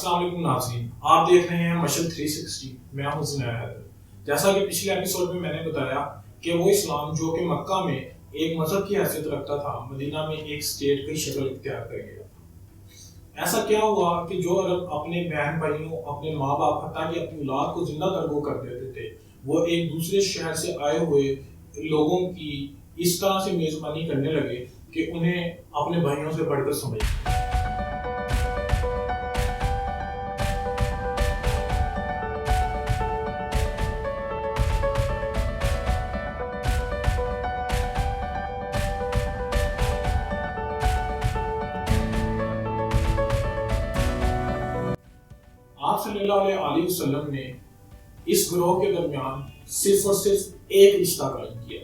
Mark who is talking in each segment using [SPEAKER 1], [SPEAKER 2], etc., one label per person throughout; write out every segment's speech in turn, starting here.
[SPEAKER 1] السلام علیکم ناظرین، آپ دیکھ رہے ہیں مشل 360۔ میں ہوں زنیر حیدر۔ جیسا کہ پچھلے ایپیسوڈ میں نے بتایا کہ وہ اسلام جو کہ مکہ میں ایک مذہب کی حیثیت رکھتا تھا، مدینہ میں ایک اسٹیٹ کی شکل اختیار کر گیا۔ ایسا کیا ہوا کہ جو عرب اپنے بہن بھائیوں، اپنے ماں باپ، حتیٰ کہ اپنی اولاد کو زندہ ترگو کر دیتے تھے، وہ ایک دوسرے شہر سے آئے ہوئے لوگوں کی اس طرح سے میزبانی کرنے لگے کہ انہیں اپنے بھائیوں سے بڑھ کر سمجھ۔ آپ صلی اللہ علیہ وسلم نے اس گروہ کے درمیان صرف اور صرف ایک رشتہ قائم کیا۔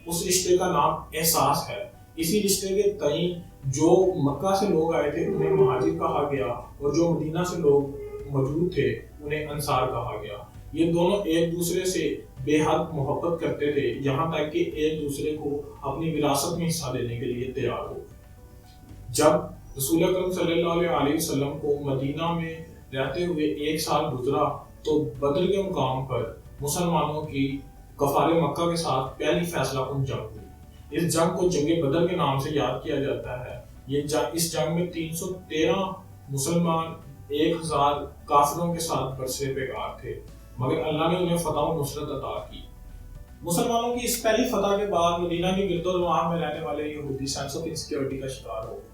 [SPEAKER 1] اس رشتے کا نام احساس ہے۔ اسی رشتے کے تئیں جو مکہ سے لوگ آئے تھے انہیں مہاجر کہا گیا، اور جو مدینہ سے لوگ موجود تھے انہیں انصار کہا گیا۔ یہ دونوں ایک دوسرے سے بے حد محبت کرتے تھے، یہاں تک کہ ایک دوسرے کو اپنی وراثت میں حصہ دینے کے لیے تیار ہو۔ جب رسول اکرم صلی اللہ علیہ وسلم کو مدینہ میں رہتے ہوئے ایک سال گزرا تو بدر کے مقام پر مسلمانوں کی کفار مکہ کے ساتھ پہلی فیصلہ کن جنگ ہوئی۔ اس جنگ کو جنگ بدر کے نام سے یاد کیا جاتا ہے۔ اس جنگ میں 313 مسلمان 1000 کافروں کے ساتھ برسر پیکار تھے، مگر اللہ نے انہیں فتح و نصرت عطا کی۔ مسلمانوں کی اس پہلی فتح کے بعد مدینہ کے گرد و نواح میں رہنے والے یہودی سینس آف انسیکیورٹی کا شکار ہو گئے،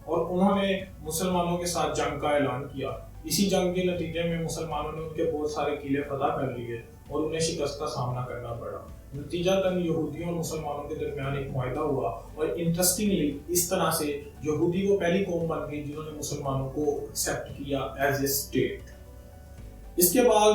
[SPEAKER 1] اور انہوں نے مسلمانوں کے ساتھ جنگ کا اعلان کیا۔ اسی جنگ کے نتیجے میں مسلمانوں نے ان کے بہت سارے قلعے فتح کر لیے اور انہیں شکست کا سامنا کرنا پڑا۔ نتیجہ تن یہودیوں اور مسلمانوں کے درمیان ایک معاہدہ ہوا، اور انٹرسٹنگلی اس طرح سے یہودی وہ پہلی قوم بن گئی جنہوں نے مسلمانوں کو ایکسیپٹ کیا ایز اے اسٹیٹ۔ اس کے بعد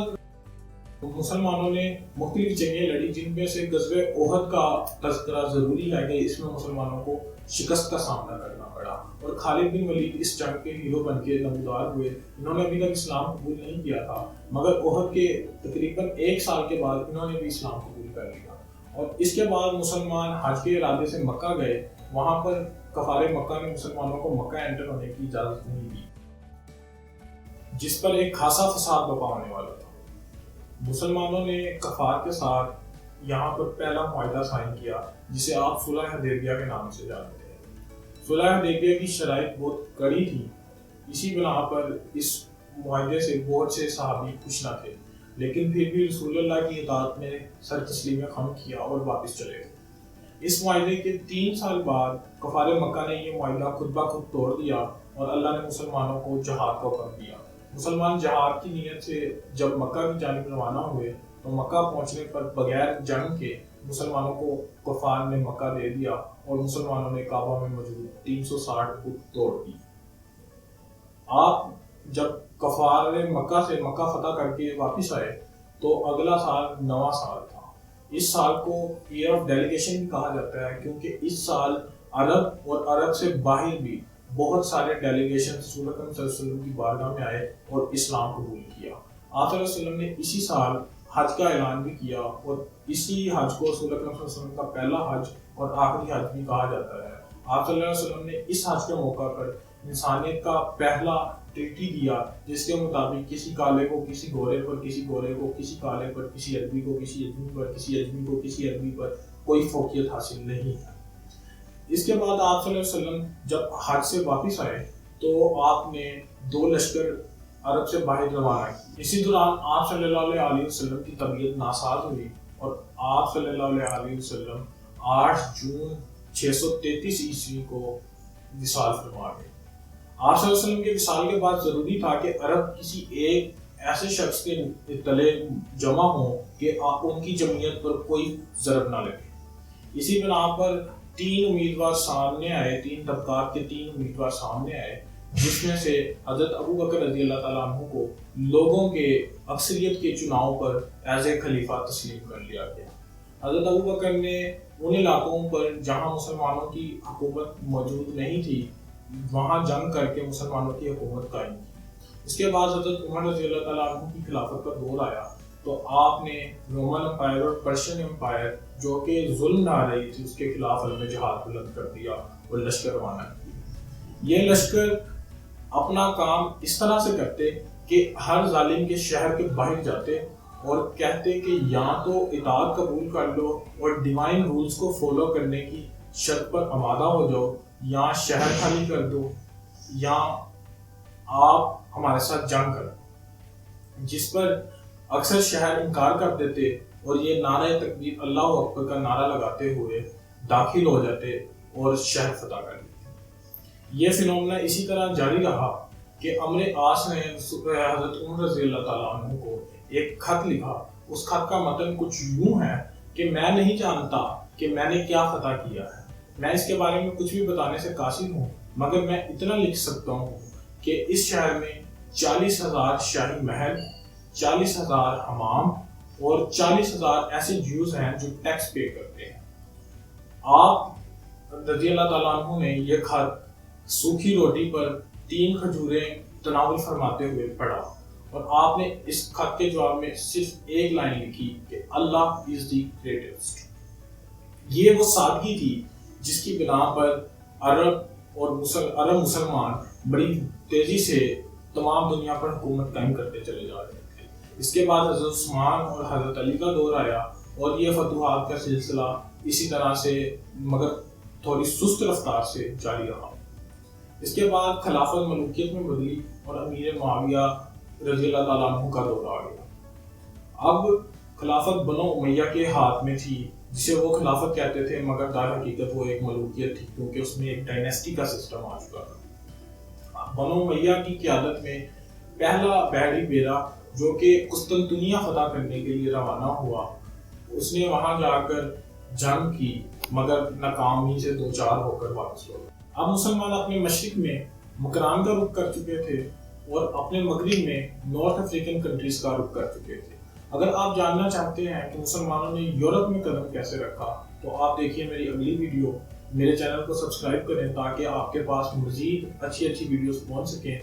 [SPEAKER 1] مسلمانوں نے مختلف جنگیں لڑی، جن میں سے غزوہ احد کا تذکرہ ضروری ہے کہ اس میں مسلمانوں کو شکست کا سامنا کرنا پڑا، اور خالد بن ولید اس جنگ کے ہیرو بن کے نمودار ہوئے۔ انہوں نے ابھی تک اسلام قبول نہیں کیا تھا، مگر احد کے تقریباً 1 سال کے بعد انہوں نے بھی اسلام قبول کر لیا۔ اور اس کے بعد مسلمان حج کے ارادے سے مکہ گئے۔ وہاں پر کفار مکہ نے مسلمانوں کو مکہ انٹر ہونے کی اجازت نہیں دی، جس پر ایک خاصا فساد برپا ہونے والا تھا۔ مسلمانوں نے کفار کے ساتھ یہاں پر پہلا معاہدہ سائن کیا، جسے آپ صلح حدیبیہ کے نام سے جانتے ہیں۔ صلح حدیبیہ کی شرائط بہت کڑی تھی، اسی بنا پر اس معاہدے سے بہت سے صحابی خوش نہ تھے، لیکن پھر بھی رسول اللہ کی اطاعت میں سر تسلیم خم کیا اور واپس چلے گئے۔ اس معاہدے کے 3 سال بعد کفار مکہ نے یہ معاہدہ خود بخود توڑ دیا، اور اللہ نے مسلمانوں کو جہاد کا حکم دیا۔ مسلمان جہاد کی نیت سے جب مکہ کی جانب روانہ ہوئے تو مکہ پہنچنے پر بغیر جنگ کے مسلمانوں کو کفار نے مکہ دے دیا، اور مسلمانوں نے کعبہ میں موجود 360 بت توڑ دی۔ آپ جب کفار مکہ سے مکہ فتح کر کے واپس آئے تو اگلا سال نواں سال تھا۔ اس سال کو ایئر آف ڈیلیگیشن بھی کہا جاتا ہے، کیونکہ اس سال عرب اور عرب سے باہر بھی بہت سارے ڈیلیگیشن رسول اکرم صلی اللہ علیہ وسلم کی بارگاہ میں آئے اور اسلام قبول کیا۔ آپ صلی اللہ علیہ وسلم نے اسی سال حج کا اعلان بھی کیا، اور اسی حج کو رسول اکرم صلی اللہ علیہ وسلم کا پہلا حج اور آخری حج بھی کہا جاتا ہے۔ آپ صلی اللہ علیہ وسلم نے اس حج کے موقع پر انسانیت کا پہلا ٹریٹی دیا، جس کے مطابق کسی کالے کو کسی گورے پر، کسی گورے کو کسی کالے پر، کسی عربی کو کسی اجمی پر، کسی اجمی کو کسی عربی پر کوئی فوقیت حاصل نہیں ہے۔ اس کے بعد آپ صلی اللہ علیہ وسلم جب حج سے واپس آئے تو آپ نے 2 لشکر عرب سے باہر روانہ کی۔ اسی دوران آپ صلی اللہ علیہ وسلم کی طبیعت ناساز ہوئی، اور آپ صلی اللہ علیہ وسلم 8 جون 633 عیسوی کو وصال فرما گئے۔ آپ صلی اللہ علیہ وسلم کے وصال کے بعد ضروری تھا کہ عرب کسی ایک ایسے شخص کے تلے جمع ہوں کہ ان کی جمعیت پر کوئی ضرب نہ لگے۔ اسی بنا پر 3 امیدوار سامنے آئے، 3 طبقات کے 3 امیدوار سامنے آئے، جس میں سے حضرت ابو بکر رضی اللہ تعالیٰ عنہ کو لوگوں کے اکثریت کے چناؤ پر ایز اے خلیفہ تسلیم کر لیا گیا۔ حضرت ابو بکر نے ان علاقوں پر جہاں مسلمانوں کی حکومت موجود نہیں تھی وہاں جنگ کر کے مسلمانوں کی حکومت قائم کی۔ اس کے بعد حضرت عمر رضی اللہ تعالیٰ عنہ کی خلافت کا دور آیا تو آپ نے رومن امپائر اور پرشین امپائر جو کہ ظلم ڈھا رہی تھی اس کے خلاف علم جہاد بلند کر دیا اور لشکر روانہ کیا۔ یہ لشکر اپنا کام اس طرح سے کرتے کہ ہر ظالم کے شہر کے باہر جاتے اور کہتے کہ یا تو اطاعت قبول کر لو اور ڈیوائن رولز کو فالو کرنے کی شرط پر آمادہ ہو جاؤ، یا شہر خالی کر دو، یا آپ ہمارے ساتھ جنگ کرو، جس پر اکثر شہر انکار کر دیتے اور یہ نعرہ تکبیر اللہ اکبر کا نعرہ لگاتے ہوئے داخل ہو جاتے اور شہر فتح کر لیتے۔ یہ فنومنا اسی طرح جاری رہا کہ عمرو عاص نے حضرت عمر رضی اللہ تعالیٰ عنہ کو ایک خط لکھا۔ اس خط کا متن کچھ یوں ہے کہ میں نہیں جانتا کہ میں نے کیا فتح کیا ہے، میں اس کے بارے میں کچھ بھی بتانے سے قاصر ہوں، مگر میں اتنا لکھ سکتا ہوں کہ اس شہر میں 40,000 شاہی محل، 40,000 حمام اور 40,000 ایسے جیوز ہیں جو ٹیکس پے کرتے ہیں۔ آپ رضی اللہ تعالیٰ عنہ نے یہ خط سوکھی روٹی پر 3 کھجوریں تناول فرماتے ہوئے پڑھا، اور آپ نے اس خط کے جواب میں صرف ایک لائن لکھی کہ اللہ از دی گریٹسٹ۔ یہ وہ سادگی تھی جس کی بنا پر عرب مسلمان بڑی تیزی سے تمام دنیا پر حکومت قائم کرتے چلے جا رہے تھے۔ اس کے بعد حضرت عثمان اور حضرت علی کا دور آیا اور یہ فتوحات کا سلسلہ اسی طرح سے مگر تھوڑی سست رفتار سے جاری رہا۔ اس کے بعد خلافت ملوکیت میں بدلی اور امیر معاویہ رضی اللہ تعالیٰ عنہ کا دور آ گیا۔ اب خلافت بنو امیہ کے ہاتھ میں تھی، جسے وہ خلافت کہتے تھے مگر در حقیقت وہ ایک ملوکیت تھی، کیونکہ اس میں ایک ڈائنیسٹی کا سسٹم آ چکا تھا۔ بنو امیہ کی قیادت میں پہلا بحری بیڑا جو کہ قسطنطنیہ فتح کرنے کے لیے روانہ ہوا، اس نے وہاں جا کر جنگ کی مگر ناکامی سے دوچار ہو کر واپس ہو گئے۔ اب مسلمان اپنے مشرق میں مکران کا رخ کر چکے تھے اور اپنے مغرب میں نارتھ افریقن کنٹریز کا رخ کر چکے تھے۔ اگر آپ جاننا چاہتے ہیں کہ مسلمانوں نے یورپ میں قدم کیسے رکھا تو آپ دیکھیے میری اگلی ویڈیو۔ میرے چینل کو سبسکرائب کریں تاکہ آپ کے پاس مزید اچھی ویڈیوز پہنچ سکیں۔